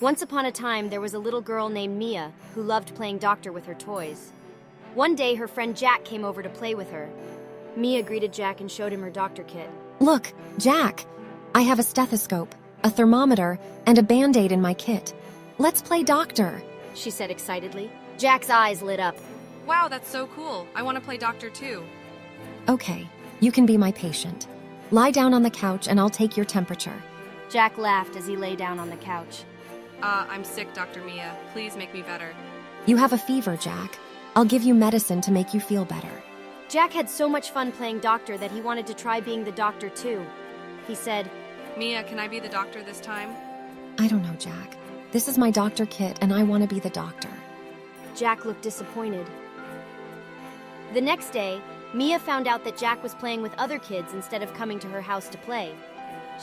Once upon a time, there was a little girl named Mia who loved playing doctor with her toys. One day, her friend Jack came over to play with her. Mia greeted Jack and showed him her doctor kit. Look, Jack, I have a stethoscope, a thermometer, and a Band-Aid in my kit. Let's play doctor, she said excitedly. Jack's eyes lit up. Wow, that's so cool. I want to play doctor too. Okay, you can be my patient. Lie down on the couch and I'll take your temperature. Jack laughed as he lay down on the couch. I'm sick, Dr. Mia. Please make me better. You have a fever, Jack. I'll give you medicine to make you feel better. Jack had so much fun playing doctor that he wanted to try being the doctor too. He said, Mia, can I be the doctor this time? I don't know, Jack. This is my doctor kit and I want to be the doctor. Jack looked disappointed. The next day, Mia found out that Jack was playing with other kids instead of coming to her house to play.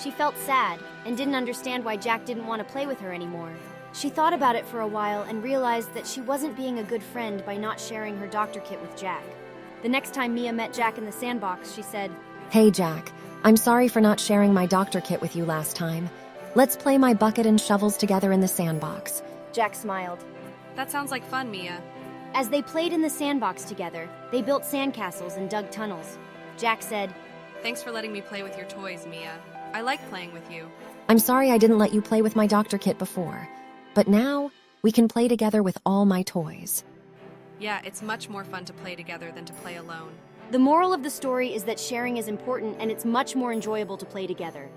She felt sad and didn't understand why Jack didn't want to play with her anymore. She thought about it for a while and realized that she wasn't being a good friend by not sharing her doctor kit with Jack. The next time Mia met Jack in the sandbox, she said, Hey, Jack. I'm sorry for not sharing my doctor kit with you last time. Let's play my bucket and shovels together in the sandbox. Jack smiled. That sounds like fun, Mia. As they played in the sandbox together, they built sandcastles and dug tunnels. Jack said, Thanks for letting me play with your toys, Mia. I like playing with you. I'm sorry I didn't let you play with my doctor kit before, but now we can play together with all my toys. Yeah, it's much more fun to play together than to play alone. The moral of the story is that sharing is important and it's much more enjoyable to play together.